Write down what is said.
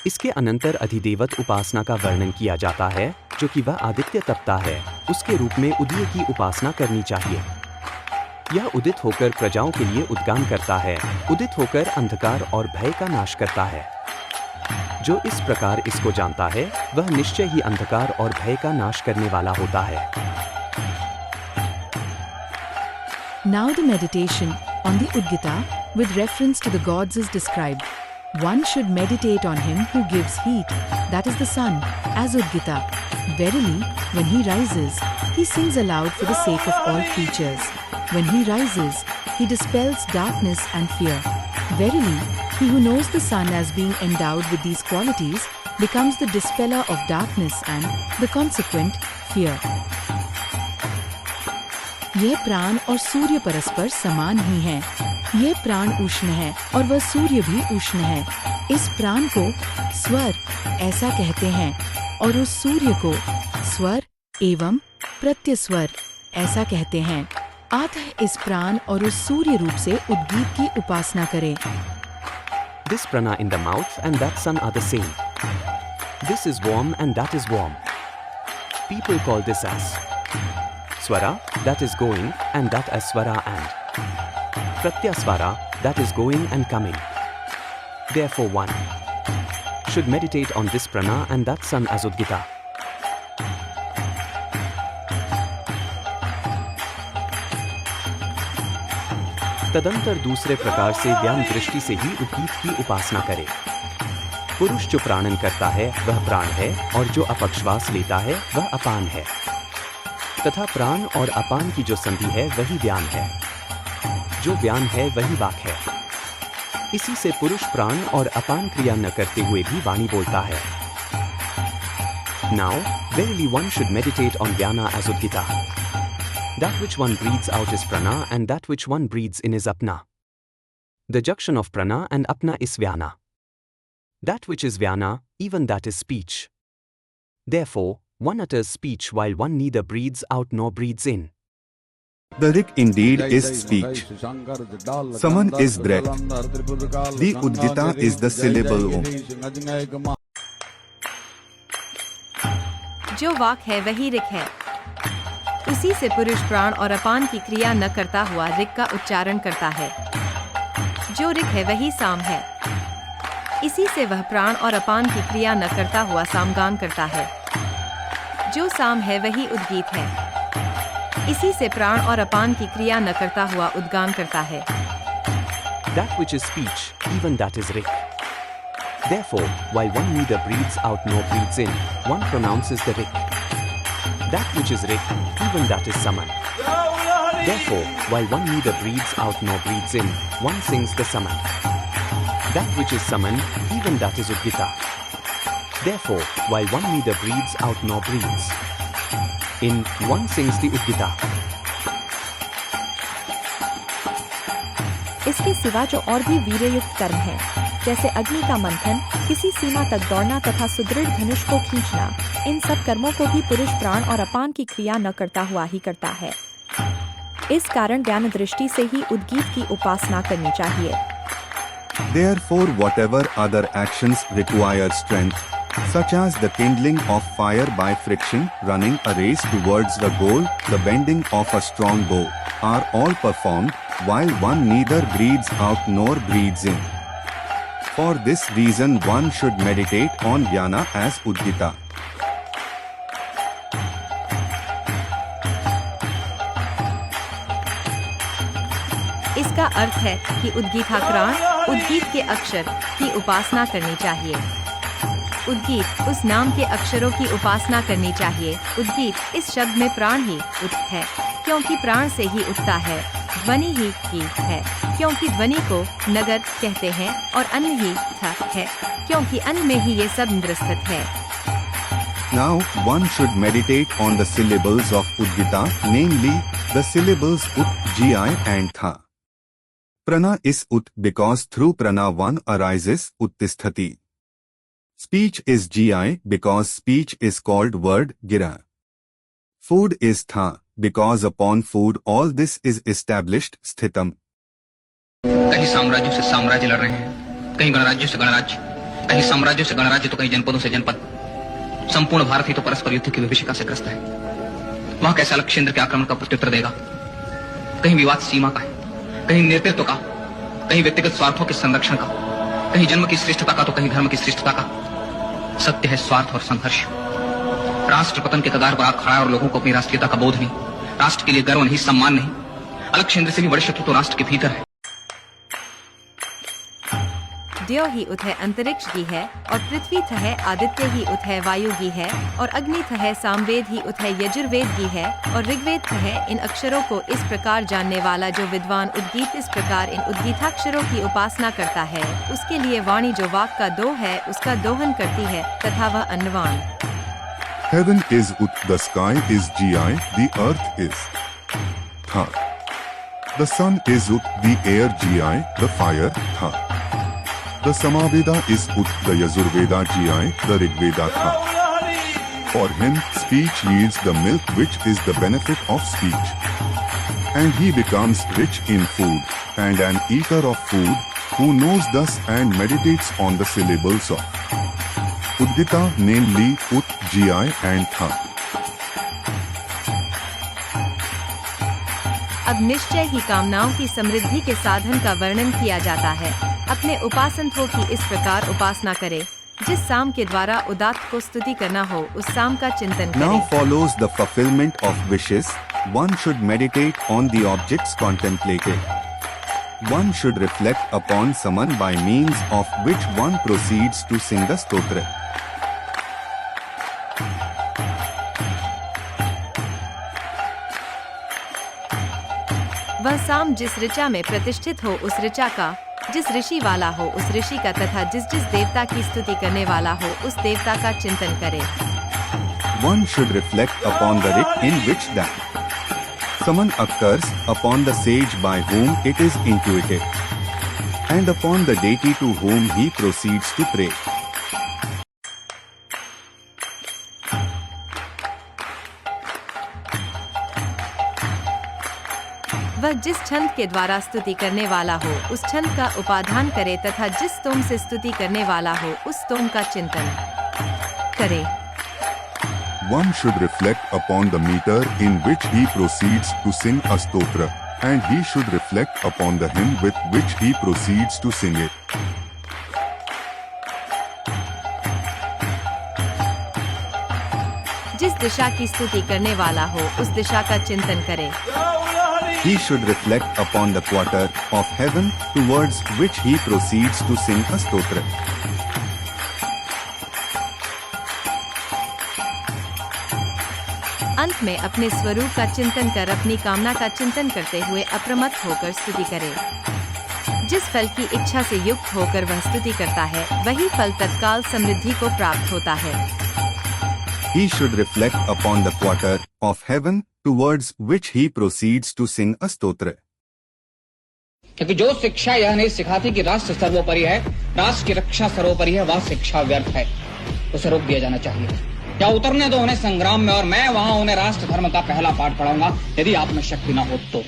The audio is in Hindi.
इसके अनंतर अधिदेवत उपासना का वर्णन किया जाता है, जो कि वह आदित्य तपता है, उसके रूप में उदय की उपासना करनी चाहिए। यह उदित होकर प्रजाओं के लिए उद्गान करता है, उदित होकर अंधकार और भय का नाश करता है। जो इस प्रकार इसको जानता है, वह निश्चय ही अंधकार और भय का नाश करने वाला होता है। Now the meditation on the Udgita with reference to the gods is described. One should meditate on him who gives heat, that is the sun, as Udgita. Verily, when he rises, he sings aloud for the sake of all creatures. When he rises, he dispels darkness and fear. Verily, he who knows the sun as being endowed with these qualities becomes the dispeller of darkness and the consequent fear. यह प्राण और सूर्य परस्पर समान ही हैं। यह प्राण उष्ण है और वह सूर्य भी उष्ण है। इस प्राण को स्वर ऐसा कहते हैं और उस सूर्य को स्वर एवं प्रत्यस्वर ऐसा कहते हैं। अतः इस प्राण और उस सूर्य रूप से उद्गीत की उपासना करें। This prana in the mouth and that sun are the same. This is warm and that is warm. People call this as Swara, that is going, and that as Swara and Pratyasvara, that is going and coming. Therefore one should meditate on this prana and that sun as Udgita. तदंतर दूसरे प्रकार से ज्ञान दृष्टि से ही उद्गीत की उपासना करे। पुरुष जो प्राणन करता है वह प्राण है और जो अपश्वास लेता है वह अपान है, तथा प्राण और अपान की जो संधि है वही व्यान है। जो व्यान है वही वाक है। इसी से पुरुष प्राण और अपान क्रिया न करते हुए भी वाणी बोलता है। Now, verily one should meditate on Vyana as Udgita. That which one breathes out is prana and that which one breathes in is apna. The junction of prana and apna is Vyana. That which is Vyana, even that is speech. Therefore, one utters speech while one neither breathes out nor breathes in. The Rik indeed is speech. Saman is breath. The Udgita is the syllable Om. जो वाक है वही ऋक है। उसी से पुरुष प्राण और अपान की क्रिया न करता हुआ ऋक का उच्चारण करता है। जो ऋक है वही साम है। इसी से वह प्राण और अपान की क्रिया न करता हुआ सामगान करता है। जो साम है वही उद्गीत है। इसी से प्राण और अपान की क्रिया न करता हुआ उद्गान करता है। That which is speech, even that is rik. Therefore, while one neither breathes out nor breathes in, one pronounces the rik. That which is rik, even that is saman. Therefore, while one neither breathes out nor breathes in, one sings the saman. That which is saman, even that is udgita. Therefore, while one neither breathes out nor breathes in, one sings the udgita. इसके सिवा जो और भी वीर्ययुक्त कर्म हैं, जैसे अग्नि का मंथन, किसी सीमा तक दौड़ना तथा सुदृढ़ धनुष को खींचना, इन सब कर्मों को भी पुरुष प्राण और अपान की क्रिया न करता हुआ ही करता है। इस कारण ज्ञान दृष्टि से ही उद्गीत की उपासना करनी चाहिए। Therefore, whatever other actions require strength, such as the kindling of fire by friction, running a race towards the goal, the bending of a strong bow, are all performed while one neither breathes out nor breathes in. For this reason one should meditate on Vyana as Udgita. इसका अर्थ है कि उद्गीताक्राण, उद्गीत के अक्षर की उपासना करनी चाहिए। उद्गीत उस नाम के अक्षरों की उपासना करनी चाहिए। उद्गीत इस शब्द में प्राण ही उत है, क्योंकि प्राण से ही उठता है। ध्वनि ही की है, क्योंकि ध्वनि को नगर कहते हैं, और अन्न ही था है, क्योंकि अन्न में ही ये सब निरस्थित है। Now one should meditate on the syllables of Udgita, namely the syllables Ut, Gi and Tha. Prana is Ut because through Prana one arises Uttisthati. Speech is Gi because speech is called word Gira. Food is Tha because upon food all this is established Sthitam. कहीं साम्राज्यों से साम्राज्य लड़ रहे हैं, कहीं गणराज्यों से गणराज्य, कहीं साम्राज्यों से गणराज्य तो कहीं जनपदों से जनपद, संपूर्ण भारत ही तो परस्पर युद्ध की विभीषिका से ग्रस्त है। वहां कैसे अलक्षेंद्र के आक्रमण का प्रत्युत्तर देगा? कहीं विवाद सीमा का है, कहीं नेतृत्व का, कहीं व्यक्तिगत स्वार्थों के संरक्षण का, कहीं जन्म की श्रेष्ठता का तो कहीं धर्म की श्रेष्ठता का। सत्य है स्वार्थ और संघर्ष। राष्ट्र पतन के कगार पर आप खड़ा है और लोगों को अपनी राष्ट्रीयता का बोध नहीं, राष्ट्र के लिए गर्व नहीं, सम्मान नहीं। अलक्षेंद्र से भी बड़े शत्रु तो राष्ट्र के भीतर है। द्यो ही उठे अंतरिक्ष की है, और पृथ्वी थहे आदित्य ही उठे वायु की है, और अग्नि थहे सामवेद ही उठे यजुर्वेद की है, और ऋग्वेद थहे इन अक्षरों को इस प्रकार जानने वाला जो विद्वान उद्गीत इस प्रकार इन उद्गीताक्षरों की उपासना करता है, उसके लिए वाणी जो वाक का दो है उसका दोहन करती है, तथा वह अन्नवान। Heaven is Ut, the sky is Gi, the earth is Tha. The sun is Ut, the air Gi, the fire Tha. The Samaveda is Ut, the Yajurveda Gi, the Rigveda Tha. For him, speech yields the milk which is the benefit of speech. And he becomes rich in food, and an eater of food, who knows thus and meditates on the syllables of Udgita, namely Ut, Gi and Tha. अब निश्चय ही कामनाओं की समृद्धि के साधन का वर्णन किया जाता है। अपने उपासंतों की इस प्रकार उपासना करे, जिस साम के द्वारा उदात्त को स्तुति करना हो उस साम का चिंतन Now करे। follows the fulfillment of wishes. One should meditate on the objects contemplated. One should reflect upon someone by means of which one proceeds to sing the stotra. वह साम जिस ऋचा में प्रतिष्ठित हो उस ऋचा का, जिस ऋषि वाला हो उस ऋषि का, तथा जिस जिस देवता की स्तुति करने वाला हो उस देवता का चिंतन करे। One should reflect upon the rit in which that summon occurs, upon the sage by whom it is intuited, and upon the deity to whom he proceeds to pray. वह जिस छंद के द्वारा स्तुति करने वाला हो उस छंद का उपाधान करे, तथा जिस स्तोम से स्तुति करने वाला हो उस स्तोम का चिंतन करे। One should reflect upon the meter in which he proceeds to sing a stotra, and he should reflect upon the hymn with which he proceeds to sing it. जिस दिशा की स्तुति करने वाला हो उस दिशा का चिंतन करे। He should reflect upon the quarter of heaven towards which he proceeds to sing a stotra. अंत में अपने स्वरूप का चिंतन कर अपनी कामना का चिंतन करते हुए अप्रमत्त होकर स्तुति करे। जिस फल की इच्छा से युक्त होकर वह स्तुति करता है वही फल तत्काल समृद्धि को प्राप्त होता है। He should reflect upon the quarter of heaven towards which he proceeds to sing a stotra. क्योंकि जो शिक्षा यह नहीं सिखाती कि राष्ट्र सर्वोपरि है, राष्ट्र की रक्षा सर्वोपरि है, वह शिक्षा व्यर्थ है, उसे रोक दिया जाना चाहिए। या उतरने दो उन्हें संग्राम में, और मैं वहां उन्हें राष्ट्र धर्म का पहला पाठ पढ़ाऊंगा, यदि आप में शक्ति न हो तो।